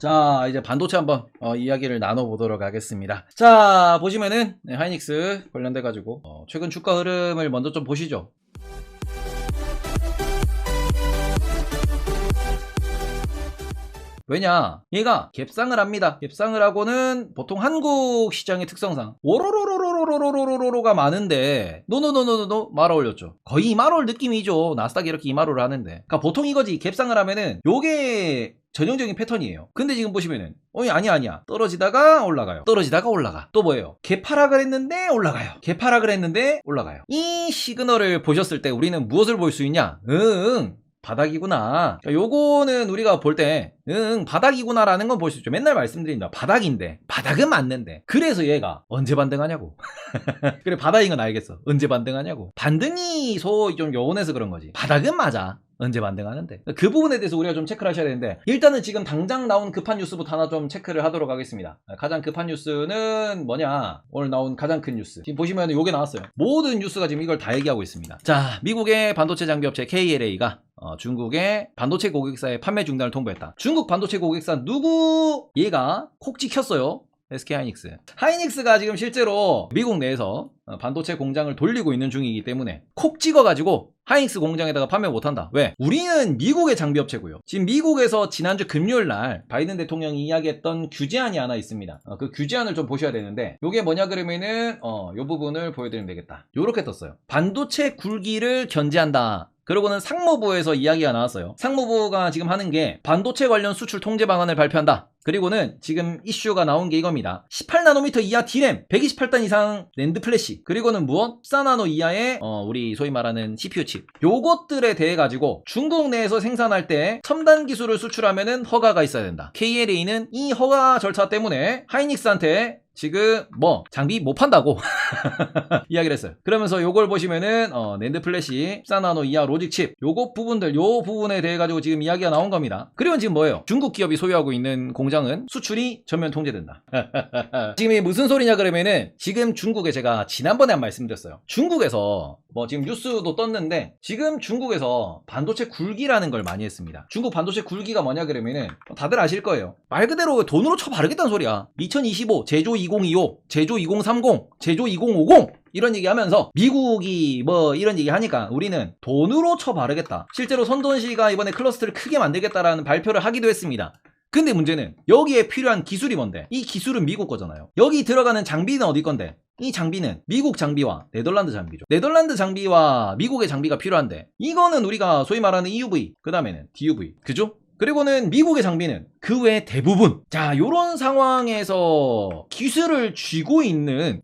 자, 이제 반도체 한번 이야기를 나눠보도록 하겠습니다. 자, 보시면은 하이닉스 관련돼가지고 최근 주가 흐름을 먼저 좀 보시죠. 왜냐, 얘가 갭상을 합니다. 갭상을 하고는 보통 한국 시장의 특성상 오로로로로로로로로로가 많은데 노노노노노 말아 올렸죠. 거의 이마롤 느낌이죠. 나스닥이 이렇게 이마롤을 하는데, 그러니까 보통 이거지. 갭상을 하면은 요게 전형적인 패턴이에요. 근데 지금 보시면은 아니야 떨어지다가 올라가요. 떨어지다가 올라가. 또 뭐예요? 개파락을 했는데 올라가요. 개파락을 했는데 올라가요. 이 시그널을 보셨을 때 우리는 무엇을 볼 수 있냐? 바닥이구나. 요거는 우리가 볼 때 바닥이구나 라는 건 볼 수 있죠. 맨날 말씀드립니다. 바닥인데, 바닥은 맞는데, 그래서 얘가 언제 반등하냐고. 그래, 바닥인 건 알겠어. 언제 반등하냐고. 반등이 소위 좀 요원해서 그런 거지. 바닥은 맞아. 언제 반등하는데. 그 부분에 대해서 우리가 좀 체크를 하셔야 되는데, 일단은 지금 당장 나온 급한 뉴스부터 하나 좀 체크를 하도록 하겠습니다. 가장 급한 뉴스는 뭐냐? 오늘 나온 가장 큰 뉴스. 지금 보시면 요게 나왔어요. 모든 뉴스가 지금 이걸 다 얘기하고 있습니다. 자, 미국의 반도체 장비 업체 KLA가 중국의 반도체 고객사의 판매 중단을 통보했다. 중국 반도체 고객사 누구? 얘가 콕 찍혔어요. SK 하이닉스. 하이닉스가 지금 실제로 미국 내에서 반도체 공장을 돌리고 있는 중이기 때문에 콕 찍어가지고 하이닉스 공장에다가 판매 못한다. 왜? 우리는 미국의 장비업체고요. 지금 미국에서 지난주 금요일날 바이든 대통령이 이야기했던 규제안이 하나 있습니다. 그 규제안을 좀 보셔야 되는데, 요게 뭐냐 그러면은 요 부분을 보여드리면 되겠다. 요렇게 떴어요. 반도체 굴기를 견제한다. 그러고는 상무부에서 이야기가 나왔어요. 상무부가 지금 하는 게 반도체 관련 수출 통제 방안을 발표한다. 그리고는 지금 이슈가 나온 게 이겁니다. 18나노미터 이하 D램, 128단 이상 낸드 플래시, 그리고는 무엇? 14나노 이하의 우리 소위 말하는 CPU 칩, 요것들에 대해 가지고 중국 내에서 생산할 때 첨단 기술을 수출하면은 허가가 있어야 된다. KLA는 이 허가 절차 때문에 하이닉스한테 지금 장비 못 판다고 이야기를 했어요. 그러면서 요걸 보시면은 낸드 플래시 14나노 이하 로직 칩, 요거 부분들, 요 부분에 대해 가지고 지금 이야기가 나온 겁니다. 그리고 지금 뭐예요? 중국 기업이 소유하고 있는 공장은 수출이 전면 통제된다. 지금 이게 무슨 소리냐 그러면은, 지금 중국에 제가 지난번에 한 말씀드렸어요. 중국에서 지금 뉴스도 떴는데, 지금 중국에서 반도체 굴기라는 걸 많이 했습니다. 중국 반도체 굴기가 뭐냐 그러면은 다들 아실 거예요. 말 그대로 돈으로 쳐바르겠다는 소리야. 2025 제조 2025, 제조 2030, 제조 2050 이런 얘기 하면서 미국이 이런 얘기 하니까 우리는 돈으로 쳐바르겠다. 실제로 손전시가 이번에 클러스터를 크게 만들겠다라는 발표를 하기도 했습니다. 근데 문제는 여기에 필요한 기술이 뭔데? 이 기술은 미국 거잖아요. 여기 들어가는 장비는 어디 건데? 이 장비는 미국 장비와 네덜란드 장비죠. 네덜란드 장비와 미국의 장비가 필요한데, 이거는 우리가 소위 말하는 EUV, 그 다음에는 DUV, 그죠? 그리고는 미국의 장비는 그 외 대부분. 자, 요런 상황에서 기술을 쥐고 있는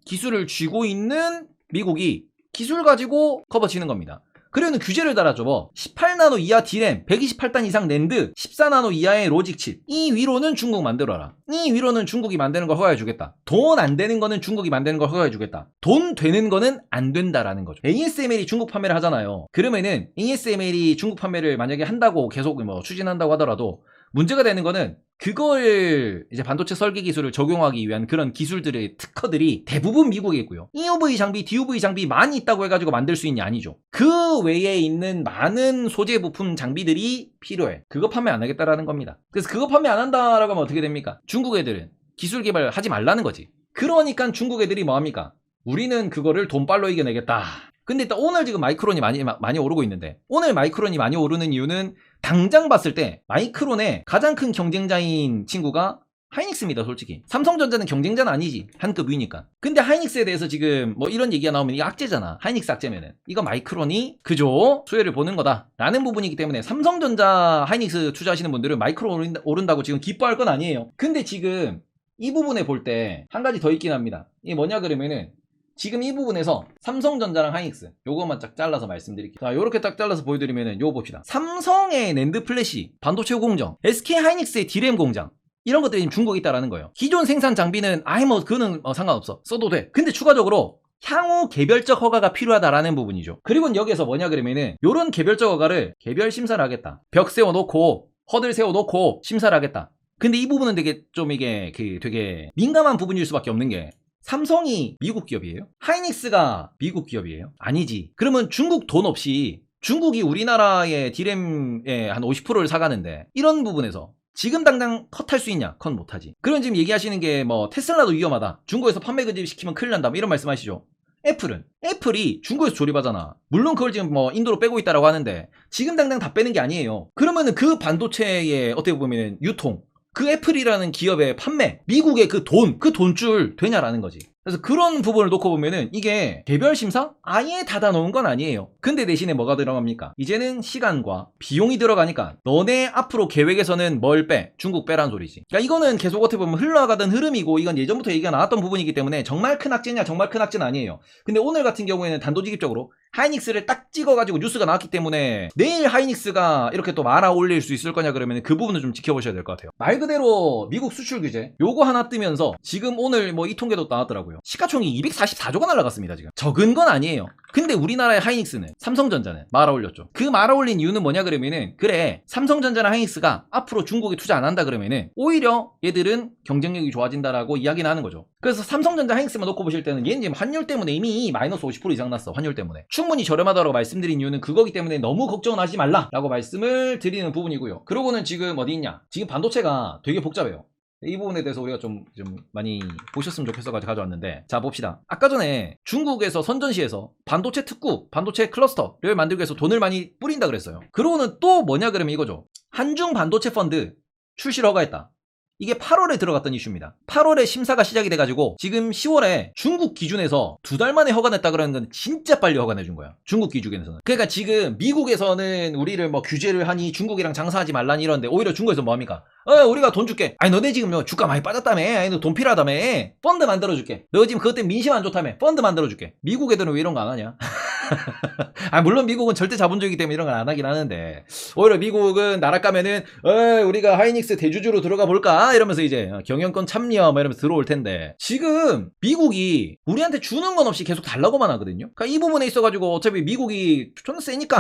미국이 기술 가지고 커버치는 겁니다. 그러면 규제를 달아줘. 18나노 이하 D램, 128단 이상 낸드, 14나노 이하의 로직 칩. 이 위로는 중국 만들어라. 이 위로는 중국이 만드는 걸 허가해주겠다. 돈 안 되는 거는 중국이 만드는 걸 허가해주겠다. 돈 되는 거는 안 된다라는 거죠. ASML이 중국 판매를 하잖아요. 그러면은 ASML이 중국 판매를 만약에 한다고 계속 추진한다고 하더라도, 문제가 되는 거는 그걸 이제 반도체 설계 기술을 적용하기 위한 그런 기술들의 특허들이 대부분 미국에 있고요. EUV 장비, DUV 장비 많이 있다고 해가지고 만들 수 있냐? 아니죠. 그 외에 있는 많은 소재 부품 장비들이 필요해. 그거 판매 안 하겠다라는 겁니다. 그래서 그거 판매 안 한다라고 하면 어떻게 됩니까? 중국 애들은 기술 개발 하지 말라는 거지. 그러니까 중국 애들이 뭐합니까? 우리는 그거를 돈빨로 이겨내겠다. 근데 일단 오늘 지금 마이크론이 많이 오르고 있는데, 오늘 마이크론이 많이 오르는 이유는 당장 봤을 때 마이크론의 가장 큰 경쟁자인 친구가 하이닉스입니다. 솔직히 삼성전자는 경쟁자는 아니지, 한급 위니까. 근데 하이닉스에 대해서 지금 이런 얘기가 나오면 이게 악재잖아. 하이닉스 악재면은 이거 마이크론이 그죠? 수혜를 보는 거다 라는 부분이기 때문에, 삼성전자 하이닉스 투자하시는 분들은 마이크론 오른다고 지금 기뻐할 건 아니에요. 근데 지금 이 부분에 볼 때 한 가지 더 있긴 합니다. 이게 뭐냐 그러면은, 지금 이 부분에서 삼성전자랑 하이닉스 요것만 딱 잘라서 말씀드릴게요. 자, 요렇게 딱 잘라서 보여드리면은 요거 봅시다. 삼성의 낸드 플래시 반도체 공정, SK 하이닉스의 D램 공장, 이런 것들이 지금 중국에 있다라는 거예요. 기존 생산 장비는 그거는 상관없어, 써도 돼. 근데 추가적으로 향후 개별적 허가가 필요하다라는 부분이죠. 그리고 여기에서 뭐냐 그러면은, 요런 개별적 허가를 개별 심사를 하겠다. 벽 세워놓고 허들 세워놓고 심사를 하겠다. 근데 이 부분은 되게 되게 민감한 부분일 수밖에 없는 게, 삼성이 미국 기업이에요? 하이닉스가 미국 기업이에요? 아니지. 그러면 중국 돈 없이, 중국이 우리나라의 D램의 한 50%를 사가는데, 이런 부분에서 지금 당장 컷할 수 있냐? 컷 못하지. 그럼 지금 얘기하시는 게 뭐 테슬라도 위험하다. 중국에서 판매 금지시키면 큰일 난다. 뭐 이런 말씀하시죠. 애플이 중국에서 조립하잖아. 물론 그걸 지금 뭐 인도로 빼고 있다라고 하는데 지금 당장 다 빼는 게 아니에요. 그러면은 그 반도체의 어떻게 보면 유통, 그 애플이라는 기업의 판매, 미국의 그 돈줄 되냐라는 거지. 그래서 그런 부분을 놓고 보면은 이게 개별 심사? 아예 닫아놓은 건 아니에요. 근데 대신에 뭐가 들어갑니까? 이제는 시간과 비용이 들어가니까 너네 앞으로 계획에서는 뭘 빼? 중국 빼란 소리지. 그러니까 이거는 계속 어떻게 보면 흘러가던 흐름이고 이건 예전부터 얘기가 나왔던 부분이기 때문에 정말 큰 악재냐? 정말 큰 악재는 아니에요. 근데 오늘 같은 경우에는 단도직입적으로 하이닉스를 딱 찍어가지고 뉴스가 나왔기 때문에 내일 하이닉스가 이렇게 또 말아 올릴 수 있을 거냐 그러면 그 부분을 좀 지켜보셔야 될 것 같아요. 말 그대로 미국 수출 규제 요거 하나 뜨면서 지금 오늘 뭐 이 통계도 나왔더라고요. 시가총이 244조가 날라갔습니다. 지금 적은 건 아니에요. 근데 우리나라의 하이닉스는 삼성전자는 말아 올렸죠. 그 말아 올린 이유는 뭐냐 그러면은 그래 삼성전자나 하이닉스가 앞으로 중국에 투자 안 한다 그러면은 오히려 얘들은 경쟁력이 좋아진다라고 이야기는 하는 거죠. 그래서 삼성전자 하이닉스만 놓고 보실 때는 얘는 지금 환율 때문에 이미 마이너스 50% 이상 났어. 환율 때문에 충분히 저렴하다고 말씀드린 이유는 그거기 때문에 너무 걱정은 하지 말라라고 말씀을 드리는 부분이고요. 그러고는 지금 어디 있냐? 지금 반도체가 되게 복잡해요. 이 부분에 대해서 우리가 좀 많이 보셨으면 좋겠어가지고 가져왔는데, 자 봅시다. 아까 전에 중국에서 선전시에서 반도체 특구, 반도체 클러스터를 만들기 위해서 돈을 많이 뿌린다 그랬어요. 그러고는 또 뭐냐 그러면 이거죠. 한중 반도체 펀드 출시를 허가했다. 이게 8월에 들어갔던 이슈입니다. 8월에 심사가 시작이 돼가지고 지금 10월에 중국 기준에서 2달 만에 허가냈다 그러는 건 진짜 빨리 허가내준 거야. 중국 기준에서는. 그러니까 지금 미국에서는 우리를 뭐 규제를 하니 중국이랑 장사하지 말라니 이러는데 오히려 중국에서 뭐합니까? 우리가 돈 줄게. 아니 너네 지금 주가 많이 빠졌다며. 아니 너 돈 필요하다며. 펀드 만들어줄게. 너 지금 그것 때문에 민심 안 좋다며. 펀드 만들어줄게. 미국 애들은 왜 이런 거 안 하냐? 물론 미국은 절대 자본주의이기 때문에 이런 걸 안 하긴 하는데 오히려 미국은 나라 까면은 우리가 하이닉스 대주주로 들어가 볼까 이러면서 이제 경영권 참여 뭐 이러면서 들어올 텐데 지금 미국이 우리한테 주는 건 없이 계속 달라고만 하거든요. 그러니까 이 부분에 있어가지고 어차피 미국이 좀 세니까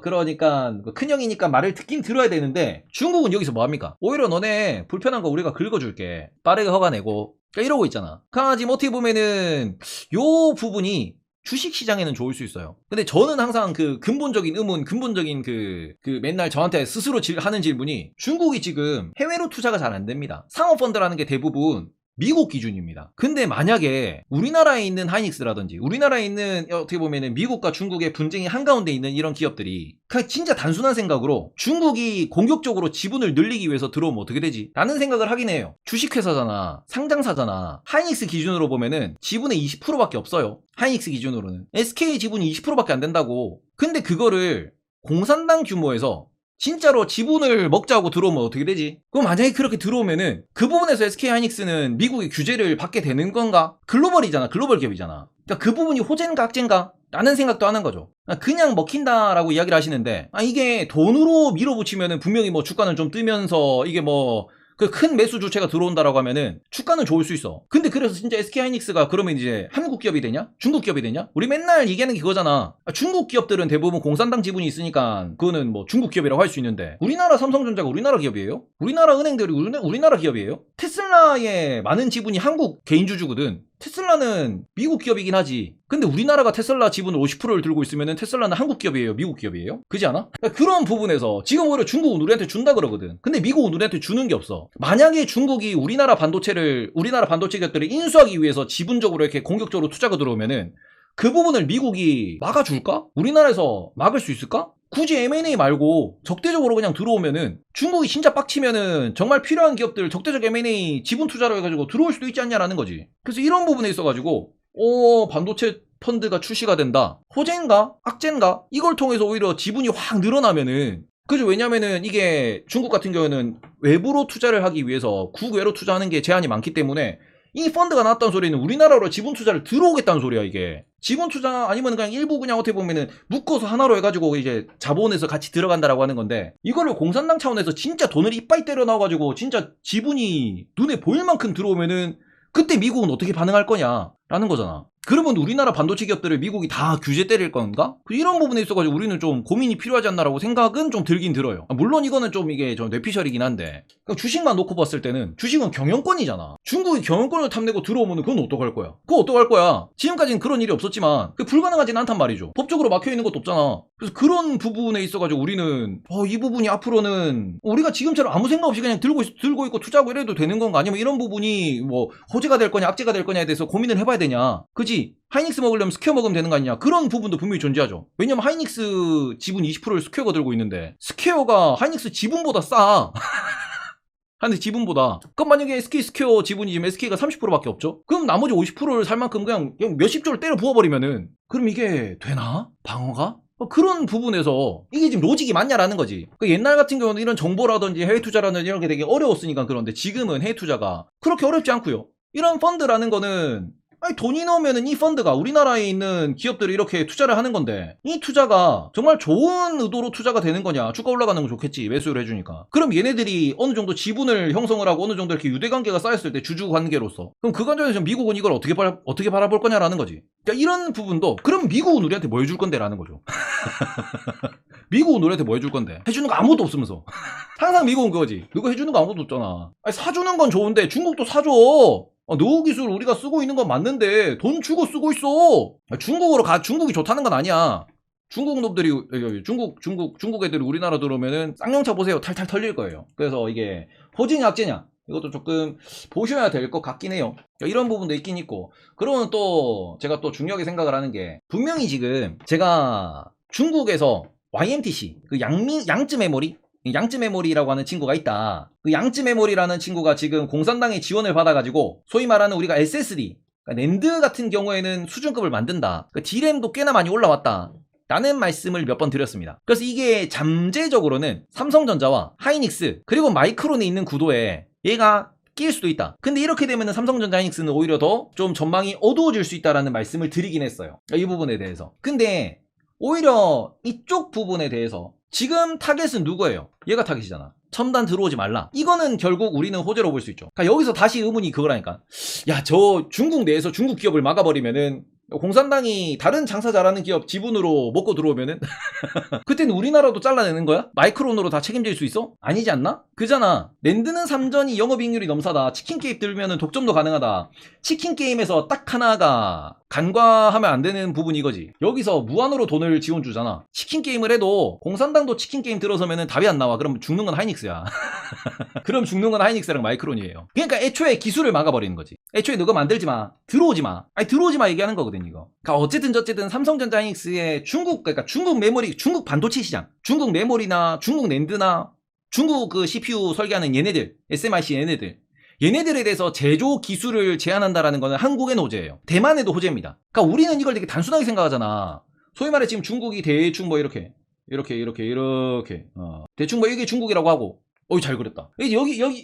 그러니까 큰형이니까 말을 듣긴 들어야 되는데 중국은 여기서 뭐합니까? 오히려 너네 불편한 거 우리가 긁어줄게. 빠르게 허가내고 그러니까 이러고 있잖아. 그러니까 지금 어떻게 보면은 요 부분이 주식시장에는 좋을 수 있어요. 근데 저는 항상 그 근본적인 의문, 근본적인 그 맨날 저한테 스스로 하는 질문이 중국이 지금 해외로 투자가 잘 안 됩니다. 상업펀드라는 게 대부분 미국 기준입니다. 근데 만약에 우리나라에 있는 하이닉스라든지 우리나라에 있는 어떻게 보면은 미국과 중국의 분쟁이 한가운데 있는 이런 기업들이 그냥 진짜 단순한 생각으로 중국이 공격적으로 지분을 늘리기 위해서 들어오면 어떻게 되지? 라는 생각을 하긴 해요. 주식회사잖아. 상장사잖아. 하이닉스 기준으로 보면은 지분의 20%밖에 없어요. 하이닉스 기준으로는. SK 지분이 20%밖에 안 된다고. 근데 그거를 공산당 규모에서 진짜로 지분을 먹자고 들어오면 어떻게 되지? 그럼 만약에 그렇게 들어오면은 그 부분에서 SK하이닉스는 미국의 규제를 받게 되는 건가? 글로벌이잖아. 글로벌 기업이잖아. 그러니까 그 부분이 호재인가 악재인가? 라는 생각도 하는 거죠. 그냥 먹힌다라고 이야기를 하시는데 이게 돈으로 밀어붙이면은 분명히 뭐 주가는 좀 뜨면서 이게 뭐 그 큰 매수 주체가 들어온다라고 하면은 주가는 좋을 수 있어. 근데 그래서 진짜 SK하이닉스가 그러면 이제 한국 기업이 되냐? 중국 기업이 되냐? 우리 맨날 얘기하는 게 그거잖아. 중국 기업들은 대부분 공산당 지분이 있으니까 그거는 뭐 중국 기업이라고 할 수 있는데 우리나라 삼성전자가 우리나라 기업이에요? 우리나라 은행들이 우리나라 기업이에요? 테슬라의 많은 지분이 한국 개인주주거든. 테슬라는 미국 기업이긴 하지. 근데 우리나라가 테슬라 지분 50%를 들고 있으면 테슬라는 한국 기업이에요? 미국 기업이에요? 그지 않아? 그러니까 그런 부분에서 지금 오히려 중국은 우리한테 준다 그러거든. 근데 미국은 우리한테 주는 게 없어. 만약에 중국이 우리나라 반도체 기업들을 인수하기 위해서 지분적으로 이렇게 공격적으로 투자가 들어오면은 그 부분을 미국이 막아줄까? 우리나라에서 막을 수 있을까? 굳이 M&A 말고 적대적으로 그냥 들어오면은 중국이 진짜 빡치면은 정말 필요한 기업들 적대적 M&A 지분 투자로 해가지고 들어올 수도 있지 않냐라는 거지. 그래서 이런 부분에 있어가지고 반도체 펀드가 출시가 된다. 호재인가? 악재인가? 이걸 통해서 오히려 지분이 확 늘어나면은 그죠? 왜냐면은 이게 중국 같은 경우에는 외부로 투자를 하기 위해서 국외로 투자하는 게 제한이 많기 때문에 이 펀드가 나왔다는 소리는 우리나라로 지분 투자를 들어오겠다는 소리야. 이게 지분 투자 아니면 그냥 일부 그냥 어떻게 보면은 묶어서 하나로 해가지고 이제 자본에서 같이 들어간다라고 하는 건데 이거를 공산당 차원에서 진짜 돈을 이빠이 때려 넣어가지고 진짜 지분이 눈에 보일 만큼 들어오면은 그때 미국은 어떻게 반응할 거냐 라는 거잖아. 그러면 우리나라 반도체 기업들을 미국이 다 규제 때릴 건가? 이런 부분에 있어가지고 우리는 좀 고민이 필요하지 않나라고 생각은 좀 들긴 들어요. 물론 이거는 좀 이게 좀 뇌피셜이긴 한데, 그러니까 주식만 놓고 봤을 때는 주식은 경영권이잖아. 중국이 경영권을 탐내고 들어오면 그건 어떡할 거야? 그거 어떡할 거야? 지금까지는 그런 일이 없었지만 그게 불가능하진 않단 말이죠. 법적으로 막혀있는 것도 없잖아. 그래서 그런 부분에 있어가지고 우리는 이 부분이 앞으로는 우리가 지금처럼 아무 생각 없이 그냥 들고 있고 투자하고 이래도 되는 건가? 아니면 이런 부분이 뭐 호재가 될 거냐 악재가 될 거냐에 대해서 고민을 해봐야 되냐? 그지? 하이닉스 먹으려면 스퀘어 먹으면 되는 거 아니냐? 그런 부분도 분명히 존재하죠. 왜냐면 하이닉스 지분 20%를 스퀘어가 들고 있는데 스퀘어가 하이닉스 지분보다 싸. 하이닉스 지분보다. 그럼 만약에 SK 스퀘어 지분이 지금 SK가 30%밖에 없죠? 그럼 나머지 50%를 살 만큼 그냥 몇십 조를 때려 부어버리면은 그럼 이게 되나? 방어가? 그런 부분에서 이게 지금 로직이 맞냐라는 거지. 옛날 같은 경우는 이런 정보라든지 해외 투자라든지 이런 게 되게 어려웠으니까 그런데 지금은 해외 투자가 그렇게 어렵지 않고요. 이런 펀드라는 거는 아니 돈이 나오면은 이 펀드가 우리나라에 있는 기업들이 이렇게 투자를 하는 건데 이 투자가 정말 좋은 의도로 투자가 되는 거냐? 주가 올라가는 건 좋겠지 매수를 해주니까. 그럼 얘네들이 어느 정도 지분을 형성을 하고 어느 정도 이렇게 유대관계가 쌓였을 때 주주 관계로서 그럼 그 관점에서 미국은 이걸 어떻게 바라볼 거냐라는 거지. 그러니까 이런 부분도 그럼 미국은 우리한테 뭐 해줄 건데라는 거죠. 미국은 우리한테 뭐 해줄 건데 해주는 거 아무것도 없으면서 항상 미국은 그거지. 누가 해주는 거 아무것도 없잖아. 아니, 사주는 건 좋은데 중국도 사줘. 노후 기술 우리가 쓰고 있는 건 맞는데 돈 주고 쓰고 있어. 중국이 좋다는 건 아니야. 중국 놈들이 중국 애들이 우리나라 들어오면은 쌍용차 보세요. 탈탈 털릴 거예요. 그래서 이게 호재냐 악재냐 이것도 조금 보셔야 될 것 같긴 해요. 이런 부분도 있긴 있고. 그러면 또 제가 또 중요하게 생각을 하는 게 분명히 지금 제가 중국에서 YMTC 그 양쯔 메모리라고 하는 친구가 있다. 그 양쯔 메모리라는 친구가 지금 공산당의 지원을 받아가지고 소위 말하는 우리가 SSD, 그러니까 낸드 같은 경우에는 수준급을 만든다. 그 D램도 꽤나 많이 올라왔다. 라는 말씀을 몇 번 드렸습니다. 그래서 이게 잠재적으로는 삼성전자와 하이닉스 그리고 마이크론에 있는 구도에 얘가 낄 수도 있다. 근데 이렇게 되면 삼성전자 하이닉스는 오히려 더 좀 전망이 어두워질 수 있다라는 말씀을 드리긴 했어요. 이 부분에 대해서. 근데 오히려 이쪽 부분에 대해서 지금 타겟은 누구예요? 얘가 타겟이잖아. 첨단 들어오지 말라. 이거는 결국 우리는 호재로 볼 수 있죠. 그러니까 여기서 다시 의문이 그거라니까. 야, 저 중국 내에서 중국 기업을 막아버리면은 공산당이 다른 장사 잘하는 기업 지분으로 먹고 들어오면은 그때는 우리나라도 잘라내는 거야? 마이크론으로 다 책임질 수 있어? 아니지 않나? 그잖아. 랜드는 삼전이 영업이익률이 넘사다. 치킨게임 들면은 독점도 가능하다. 치킨게임에서 딱 하나가 간과하면 안 되는 부분이 이거지. 여기서 무한으로 돈을 지원 주잖아. 치킨게임을 해도 공산당도 치킨게임 들어서면은 답이 안 나와. 그럼 죽는 건 하이닉스야. 그럼 죽는 건 하이닉스랑 마이크론이에요. 그러니까 애초에 기술을 막아버리는 거지. 애초에 너가 만들지 마. 들어오지 마. 아니 들어오지 마 얘기하는 거거든 이거. 그러니까 어쨌든 삼성전자 하이닉스의 그러니까 중국 메모리, 중국 반도체 시장, 중국 메모리나 중국 낸드나 중국 그 CPU 설계하는 얘네들, SMIC 얘네들에 대해서 제조 기술을 제한한다라는 거는 한국의 호재예요. 대만에도 호재입니다. 그러니까 우리는 이걸 되게 단순하게 생각하잖아. 소위 말해 지금 중국이 대충 뭐 이렇게 대충 뭐 이게 중국이라고 하고 잘 그렸다.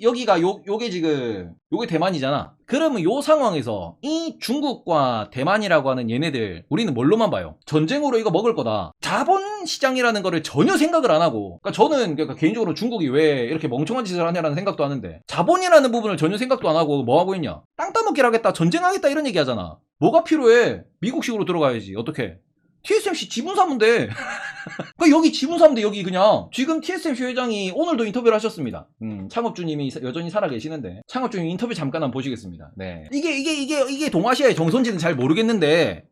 여기가 요게 지금 요게 대만이잖아. 그러면 요 상황에서 이 중국과 대만이라고 하는 얘네들 우리는 뭘로만 봐요? 전쟁으로 이거 먹을 거다. 자본 시장이라는 거를 전혀 생각을 안 하고, 그러니까 저는 개인적으로 중국이 왜 이렇게 멍청한 짓을 하냐라는 생각도 하는데 자본이라는 부분을 전혀 생각도 안 하고 뭐 하고 있냐? 땅 따먹기를 하겠다, 전쟁하겠다 이런 얘기 하잖아. 뭐가 필요해? 미국식으로 들어가야지. 어떻게? TSMC 지분 사면 돼. 그러니까 여기 지분 사면 돼. 여기 그냥. 지금 TSMC 회장이 오늘도 인터뷰를 하셨습니다. 창업주님이 여전히 살아 계시는데 창업주님 인터뷰 잠깐 한번 보시겠습니다. 네. 이게 동아시아의 정선지는 잘 모르겠는데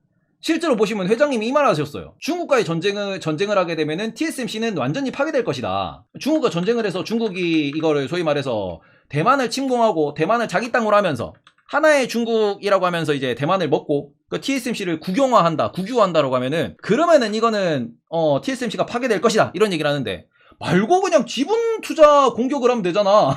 실제로 보시면 회장님이 이 말 하셨어요. 중국과의 전쟁을 하게 되면은 TSMC는 완전히 파괴될 것이다. 중국과 전쟁을 해서 중국이 이거를 소위 말해서 대만을 침공하고 대만을 자기 땅으로 하면서 하나의 중국이라고 하면서 이제 대만을 먹고 그 TSMC를 국유화한다라고 하면은 그러면은 이거는 TSMC가 파괴될 것이다 이런 얘기를 하는데 말고 그냥 지분 투자 공격을 하면 되잖아.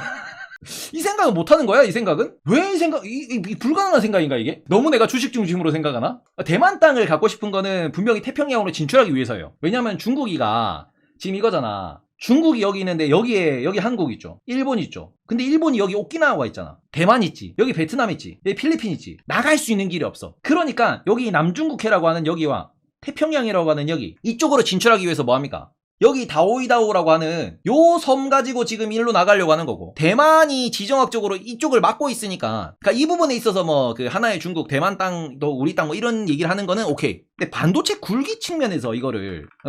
이 생각은 못하는 거야? 이 생각은? 왜 이 불가능한 생각인가 이게? 너무 내가 주식 중심으로 생각하나? 대만 땅을 갖고 싶은 거는 분명히 태평양으로 진출하기 위해서예요. 왜냐면 중국이가 지금 이거잖아. 중국이 여기 있는데 여기 한국 있죠. 일본 있죠. 근데 일본이 여기 오키나와가 있잖아. 대만 있지. 여기 베트남 있지. 여기 필리핀 있지. 나갈 수 있는 길이 없어. 그러니까 여기 남중국해라고 하는 여기와 태평양이라고 하는 여기 이쪽으로 진출하기 위해서 뭐합니까? 여기 다오이다오라고 하는 요 섬 가지고 지금 일로 나가려고 하는 거고, 대만이 지정학적으로 이쪽을 막고 있으니까, 그러니까 이 부분에 있어서 뭐 그 하나의 중국, 대만 땅도 우리 땅 뭐 이런 얘기를 하는 거는 오케이. 근데 반도체 굴기 측면에서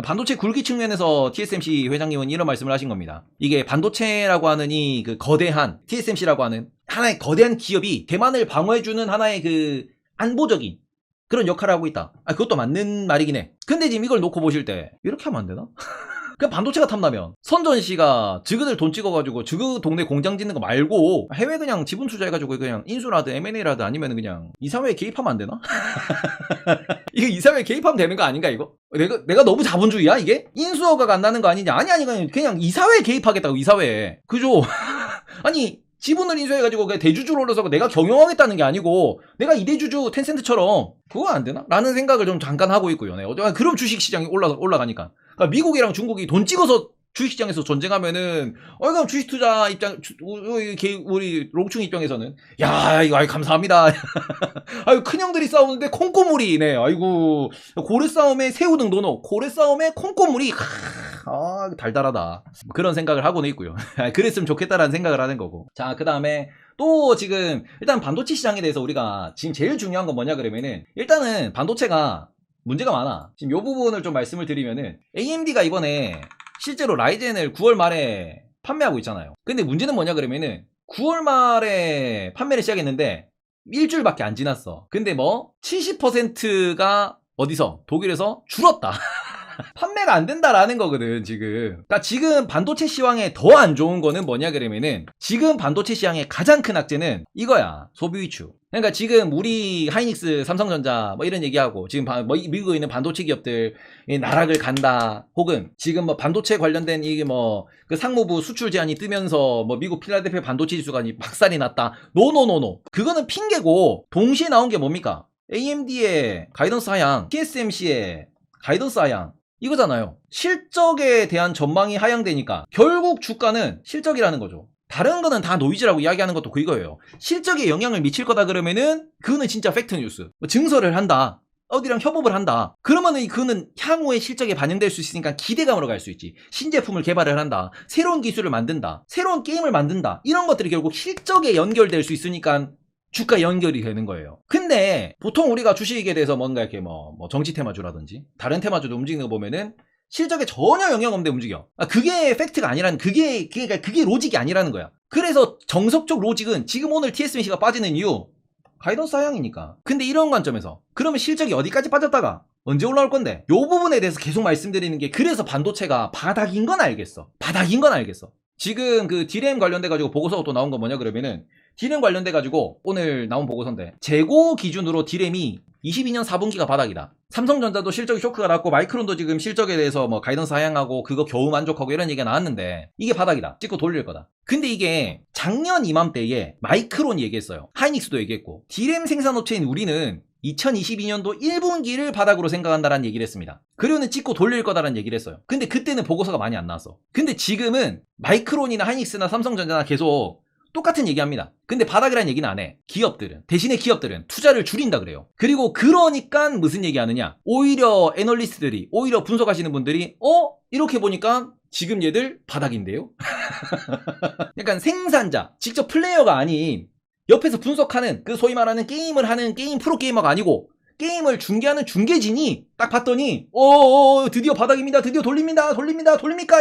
반도체 굴기 측면에서 TSMC 회장님은 이런 말씀을 하신 겁니다. 이게 반도체라고 하는 이 그 거대한 TSMC라고 하는 하나의 거대한 기업이 대만을 방어해주는 하나의 그 안보적인 그런 역할을 하고 있다. 그것도 맞는 말이긴 해. 근데 지금 이걸 놓고 보실 때 이렇게 하면 안 되나? 그냥 반도체가 탐나면 선전씨가 지그들 돈 찍어가지고 지그 동네 공장 짓는 거 말고 해외 그냥 지분 투자해가지고 그냥 인수라든 M&A라든 아니면 그냥 이사회에 개입하면 안 되나? 이거 이사회에 개입하면 되는 거 아닌가 이거? 내가 너무 자본주의야 이게? 인수허가가 안 나는 거 아니냐? 아니 그냥 이사회에 개입하겠다고. 이사회에. 그죠? 아니 지분을 인수해가지고 그냥 대주주로 올려서 내가 경영하겠다는 게 아니고 내가 2대주주 텐센트처럼 그거 안 되나? 라는 생각을 좀 잠깐 하고 있고요. 네. 그럼 주식시장이 올라가니까. 그러니까 미국이랑 중국이 돈 찍어서 주식시장에서 전쟁하면은 그럼 주식 투자 입장 우리 롱충 입장에서는 야 이거 감사합니다. 아유 큰형들이 싸우는데 콩고물이네. 아이고 고래 싸움에 새우등 도노, 고래 싸움에 콩고물이 달달하다. 그런 생각을 하고는 있고요. 그랬으면 좋겠다라는 생각을 하는 거고. 자, 그 다음에 또 지금 일단 반도체 시장에 대해서 우리가 지금 제일 중요한 건 뭐냐 그러면은 일단은 반도체가 문제가 많아. 지금 요 부분을 좀 말씀을 드리면은 AMD가 이번에 실제로 라이젠을 9월 말에 판매하고 있잖아요. 근데 문제는 뭐냐 그러면은 9월 말에 판매를 시작했는데 일주일밖에 안 지났어. 근데 뭐 70%가 어디서? 독일에서 줄었다. 판매가 안 된다라는 거거든 지금. 그러니까 지금 반도체 시황에 더 안 좋은 거는 뭐냐 그러면은 지금 반도체 시장의 가장 큰 악재는 이거야. 소비 위축. 그러니까 지금 우리 하이닉스, 삼성전자 뭐 이런 얘기하고 지금 뭐 미국에 있는 반도체 기업들 나락을 간다. 혹은 지금 뭐 반도체 관련된 이게 뭐 그 상무부 수출 제한이 뜨면서 뭐 미국 필라델피아 반도체 지수가 박살이 났다. 노노노노. 그거는 핑계고 동시에 나온 게 뭡니까? AMD의 가이던스 하향, TSMC의 가이던스 하향. 이거잖아요. 실적에 대한 전망이 하향되니까 결국 주가는 실적이라는 거죠. 다른 거는 다 노이즈라고 이야기하는 것도 그거예요. 실적에 영향을 미칠 거다 그러면은 그거는 진짜 팩트 뉴스. 증설을 한다. 어디랑 협업을 한다. 그러면은 그거는 향후에 실적에 반영될 수 있으니까 기대감으로 갈 수 있지. 신제품을 개발을 한다. 새로운 기술을 만든다. 새로운 게임을 만든다. 이런 것들이 결국 실적에 연결될 수 있으니까 주가 연결이 되는 거예요. 근데 보통 우리가 주식에 대해서 뭔가 이렇게 뭐 정치 테마주라든지 다른 테마주도 움직이는 거 보면은 실적에 전혀 영향 없는데 움직여. 그게 팩트가 아니라는, 그게 로직이 아니라는 거야. 그래서 정석적 로직은 지금 오늘 TSMC가 빠지는 이유 가이던스 하향이니까. 근데 이런 관점에서 그러면 실적이 어디까지 빠졌다가 언제 올라올 건데? 요 부분에 대해서 계속 말씀드리는 게, 그래서 반도체가 바닥인 건 알겠어. 바닥인 건 알겠어. 지금 그 D램 관련돼가지고 보고서가 또 나온 건 뭐냐 그러면은, D램 관련돼가지고 오늘 나온 보고서인데, 재고 기준으로 D램이 22년 4분기가 바닥이다. 삼성전자도 실적이 쇼크가 났고 마이크론도 지금 실적에 대해서 뭐 가이던스 하향하고 그거 겨우 만족하고 이런 얘기가 나왔는데 이게 바닥이다. 찍고 돌릴 거다. 근데 이게 작년 이맘때에 마이크론이 얘기했어요. 하이닉스도 얘기했고, D램 생산업체인 우리는 2022년도 1분기를 바닥으로 생각한다라는 얘기를 했습니다. 그리고는 찍고 돌릴 거다라는 얘기를 했어요. 근데 그때는 보고서가 많이 안 나왔어. 근데 지금은 마이크론이나 하이닉스나 삼성전자나 계속 똑같은 얘기합니다. 근데 바닥이라는 얘기는 안 해. 대신에 기업들은 투자를 줄인다 그래요. 그리고 그러니까 무슨 얘기하느냐, 오히려 애널리스트들이, 오히려 분석하시는 분들이 이렇게 보니까 지금 얘들 바닥인데요. 약간 생산자, 직접 플레이어가 아닌 옆에서 분석하는, 그 소위 말하는 게임을 하는 게임 프로게이머가 아니고 게임을 중계하는 중계진이 딱 봤더니 드디어 바닥입니다. 드디어 돌립니까?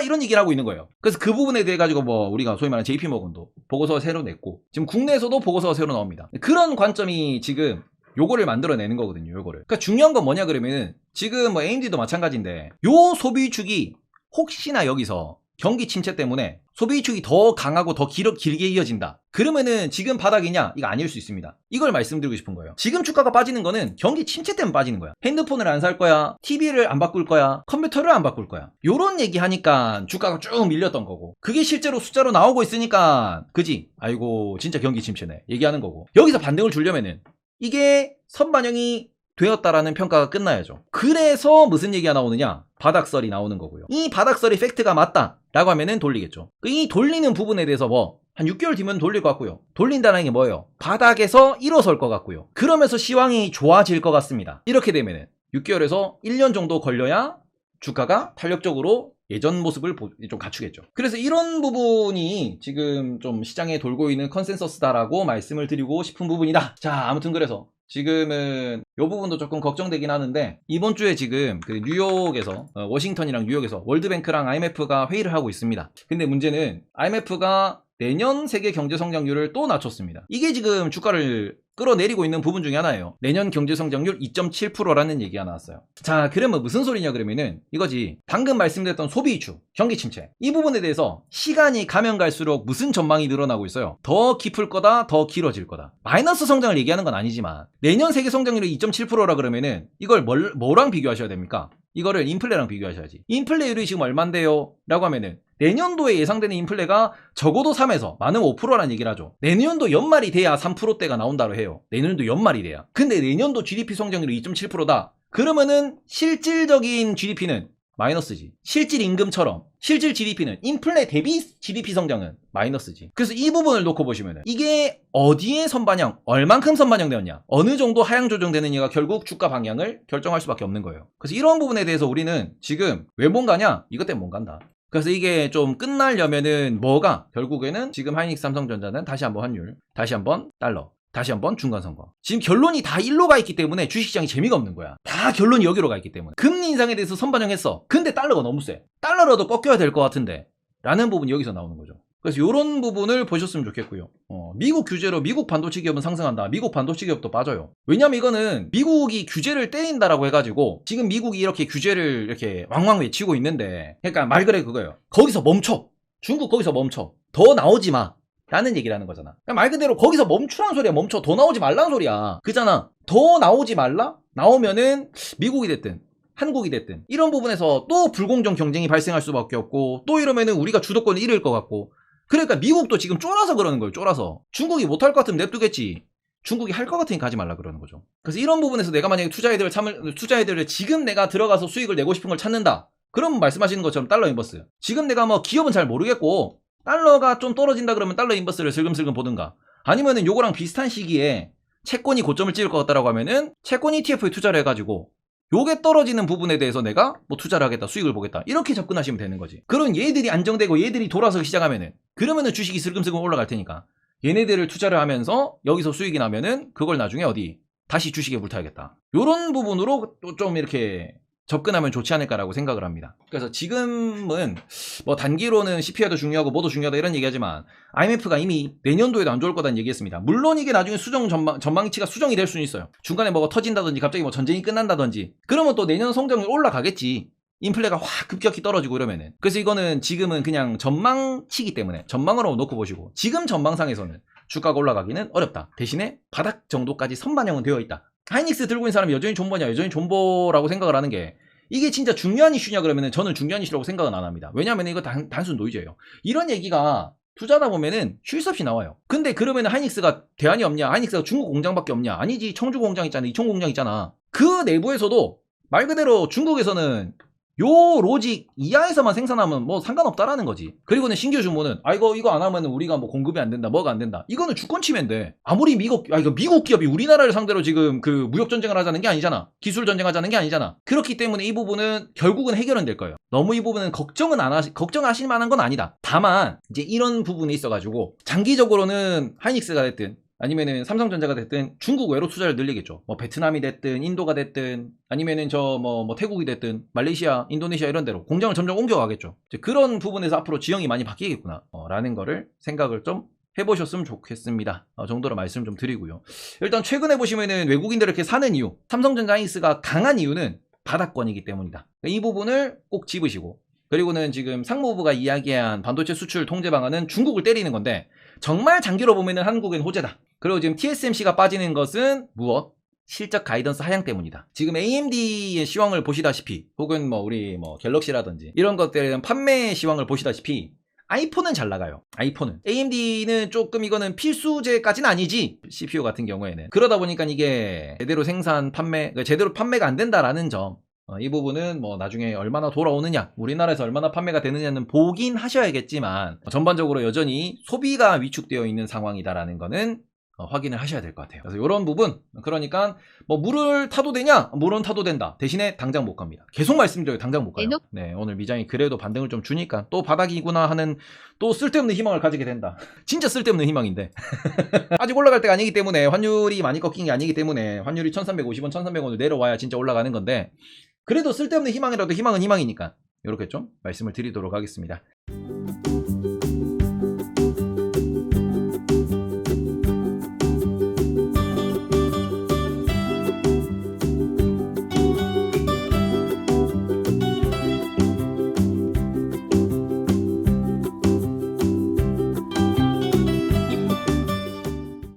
이런 얘기를 하고 있는 거예요. 그래서 그 부분에 대해 가지고 뭐 우리가 소위 말하는 JP모건도 보고서가 새로 냈고, 지금 국내에서도 보고서가 새로 나옵니다. 그런 관점이 지금 요거를 만들어내는 거거든요. 요거를. 그러니까 중요한 건 뭐냐 그러면은, 지금 뭐 AMD도 마찬가지인데 요 소비 위축이 혹시나 여기서 경기 침체 때문에 소비 위축이 더 강하고 더 길게 이어진다. 그러면은 지금 바닥이냐? 이거 아닐 수 있습니다. 이걸 말씀드리고 싶은 거예요. 지금 주가가 빠지는 거는 경기 침체 때문에 빠지는 거야. 핸드폰을 안 살 거야, TV를 안 바꿀 거야, 컴퓨터를 안 바꿀 거야. 요런 얘기 하니까 주가가 쭉 밀렸던 거고, 그게 실제로 숫자로 나오고 있으니까 그지? 아이고 진짜 경기 침체네 얘기하는 거고, 여기서 반등을 주려면은 이게 선반영이 되었다라는 평가가 끝나야죠. 그래서 무슨 얘기가 나오느냐? 바닥설이 나오는 거고요. 이 바닥설이 팩트가 맞다 라고 하면은 돌리겠죠. 이 돌리는 부분에 대해서 뭐 한 6개월 뒤면 돌릴 것 같고요. 돌린다는 게 뭐예요? 바닥에서 일어설 것 같고요. 그러면서 시황이 좋아질 것 같습니다. 이렇게 되면은 6개월에서 1년 정도 걸려야 주가가 탄력적으로 예전 모습을 좀 갖추겠죠. 그래서 이런 부분이 지금 좀 시장에 돌고 있는 컨센서스다라고 말씀을 드리고 싶은 부분이다. 자, 아무튼 그래서 지금은 이 부분도 조금 걱정되긴 하는데, 이번 주에 지금 그 뉴욕에서 워싱턴이랑 뉴욕에서 월드뱅크랑 IMF가 회의를 하고 있습니다. 근데 문제는 IMF가 내년 세계 경제 성장률을 또 낮췄습니다. 이게 지금 주가를 끌어내리고 있는 부분 중에 하나예요. 내년 경제 성장률 2.7%라는 얘기가 나왔어요. 자, 그러면 무슨 소리냐 그러면은 이거지. 방금 말씀드렸던 소비 위축, 경기 침체, 이 부분에 대해서 시간이 가면 갈수록 무슨 전망이 늘어나고 있어요? 더 깊을 거다, 더 길어질 거다. 마이너스 성장을 얘기하는 건 아니지만 내년 세계 성장률이 2.7%라 그러면은 이걸 뭐랑 비교하셔야 됩니까? 이거를 인플레랑 비교하셔야지. 인플레율이 지금 얼만데요? 라고 하면은 내년도에 예상되는 인플레가 적어도 3에서 많으면 5%라는 얘기를 하죠. 내년도 연말이 돼야 3%대가 나온다고 해요. 내년도 연말이 돼야. 근데 내년도 GDP 성장률이 2.7%다. 그러면은 실질적인 GDP는 마이너스지. 실질 임금처럼 실질 GDP는 인플레 대비 GDP 성장은 마이너스지. 그래서 이 부분을 놓고 보시면은 이게 어디에 선반영, 얼만큼 선반영되었냐, 어느 정도 하향 조정되느냐가 결국 주가 방향을 결정할 수밖에 없는 거예요. 그래서 이런 부분에 대해서 우리는 지금 왜 못 가냐? 이것 때문에 못 간다. 그래서 이게 좀 끝나려면은 뭐가 결국에는 지금 하이닉스 삼성전자는 다시 한번 환율, 다시 한번 달러, 다시 한번 중간선거. 지금 결론이 다 일로 가 있기 때문에 주식시장이 재미가 없는 거야. 다 결론이 여기로 가 있기 때문에. 금리 인상에 대해서 선반영했어. 근데 달러가 너무 세. 달러라도 꺾여야 될 것 같은데 라는 부분이 여기서 나오는 거죠. 그래서 이런 부분을 보셨으면 좋겠고요. 미국 규제로 미국 반도체 기업은 상승한다. 미국 반도체 기업도 빠져요. 왜냐면 이거는 미국이 규제를 때린다라고 해가지고 지금 미국이 이렇게 규제를 이렇게 왕왕 외치고 있는데, 그러니까 말 그래 그거예요. 거기서 멈춰. 중국 거기서 멈춰. 더 나오지 마. 라는 얘기를 하는 거잖아. 그러니까 말 그대로 거기서 멈추란 소리야. 멈춰. 더 나오지 말란 소리야. 그잖아. 더 나오지 말라? 나오면은 미국이 됐든 한국이 됐든 이런 부분에서 또 불공정 경쟁이 발생할 수밖에 없고, 또 이러면은 우리가 주도권을 잃을 것 같고. 그러니까 미국도 지금 쫄아서 그러는 거예요. 쫄아서. 중국이 못할 것 같으면 냅두겠지. 중국이 할 것 같으니까 하지 말라 그러는 거죠. 그래서 이런 부분에서 내가 만약에 투자애들을 지금 내가 들어가서 수익을 내고 싶은 걸 찾는다. 그러면 말씀하시는 것처럼 달러 인버스. 지금 내가 뭐 기업은 잘 모르겠고 달러가 좀 떨어진다 그러면 달러 인버스를 슬금슬금 보든가, 아니면은 요거랑 비슷한 시기에 채권이 고점을 찍을 것 같다라고 하면은 채권 ETF에 투자를 해가지고 요게 떨어지는 부분에 대해서 내가 뭐 투자를 하겠다, 수익을 보겠다, 이렇게 접근하시면 되는 거지. 그런 얘들이 안정되고 얘들이 돌아서기 시작하면은, 그러면은 주식이 슬금슬금 올라갈 테니까 얘네들을 투자를 하면서 여기서 수익이 나면은 그걸 나중에 어디 다시 주식에 물타야겠다, 요런 부분으로 또 좀 이렇게 접근하면 좋지 않을까라고 생각을 합니다. 그래서 지금은 뭐 단기로는 CPI도 중요하고 뭐도 중요하다 이런 얘기하지만 IMF가 이미 내년도에도 안 좋을 거다는 얘기했습니다. 물론 이게 나중에 전망치가 수정이 될 수는 있어요. 중간에 뭐가 터진다든지 갑자기 뭐 전쟁이 끝난다든지 그러면 또 내년 성장률 올라가겠지. 인플레가 확 급격히 떨어지고 이러면은. 그래서 이거는 지금은 그냥 전망치기 때문에 전망으로 놓고 보시고, 지금 전망상에서는 주가가 올라가기는 어렵다. 대신에 바닥 정도까지 선반영은 되어 있다. 하이닉스 들고 있는 사람이 여전히 존버냐? 여전히 존버라고 생각을 하는 게, 이게 진짜 중요한 이슈냐 그러면은 저는 중요한 이슈라고 생각은 안 합니다. 왜냐하면 이거 단순 노이즈예요. 이런 얘기가 투자하다 보면은 쉴 수 없이 나와요. 근데 그러면은 하이닉스가 대안이 없냐? 하이닉스가 중국 공장밖에 없냐? 아니지. 청주 공장 있잖아. 이천 공장 있잖아. 그 내부에서도 말 그대로 중국에서는 요 로직 이하에서만 생산하면 뭐 상관없다라는 거지. 그리고는 신규 주문은 이거 안 하면 우리가 뭐 공급이 안 된다, 뭐가 안 된다. 이거는 주권 침해인데, 아무리 이거 미국 기업이 우리나라를 상대로 지금 그 무역 전쟁을 하자는 게 아니잖아. 기술 전쟁하자는 게 아니잖아. 그렇기 때문에 이 부분은 결국은 해결은 될 거예요. 너무 이 부분은 걱정하실 만한 건 아니다. 다만 이제 이런 부분이 있어가지고 장기적으로는 하이닉스가 됐든 아니면은 삼성전자가 됐든 중국 외로 투자를 늘리겠죠. 뭐 베트남이 됐든 인도가 됐든 아니면은 뭐 태국이 됐든 말레이시아, 인도네시아 이런 데로 공장을 점점 옮겨가겠죠. 이제 그런 부분에서 앞으로 지형이 많이 바뀌겠구나 라는 거를 생각을 좀 해보셨으면 좋겠습니다. 정도로 말씀 좀 드리고요. 일단 최근에 보시면은 외국인들을 이렇게 사는 이유, 삼성전자 하이닉스가 강한 이유는 바닥권이기 때문이다. 이 부분을 꼭 짚으시고, 그리고는 지금 상무부가 이야기한 반도체 수출 통제 방안은 중국을 때리는 건데, 정말 장기로 보면은 한국은 호재다. 그리고 지금 TSMC가 빠지는 것은 무엇? 실적 가이던스 하향 때문이다. 지금 AMD의 시황을 보시다시피, 혹은 뭐 우리 뭐 갤럭시라든지 이런 것들에 대한 판매 시황을 보시다시피 아이폰은 잘 나가요. 아이폰은. AMD는 조금 이거는 필수제까지는 아니지. CPU 같은 경우에는. 그러다 보니까 이게 제대로 제대로 판매가 안 된다라는 점. 이 부분은 뭐 나중에 얼마나 돌아오느냐, 우리나라에서 얼마나 판매가 되느냐는 보긴 하셔야겠지만, 전반적으로 여전히 소비가 위축되어 있는 상황이다라는 거는 확인을 하셔야 될 것 같아요. 그래서 이런 부분, 그러니까 뭐 물을 타도 되냐? 물은 타도 된다. 대신에 당장 못 갑니다. 계속 말씀드려요. 당장 못 가요. 네, 오늘 미장이 그래도 반등을 좀 주니까 또 바닥이구나 하는 또 쓸데없는 희망을 가지게 된다. 진짜 쓸데없는 희망인데 아직 올라갈 때가 아니기 때문에, 환율이 많이 꺾인 게 아니기 때문에, 환율이 1350원, 1300원을 내려와야 진짜 올라가는 건데, 그래도 쓸데없는 희망이라도 희망은 희망이니까 이렇게 좀 말씀을 드리도록 하겠습니다.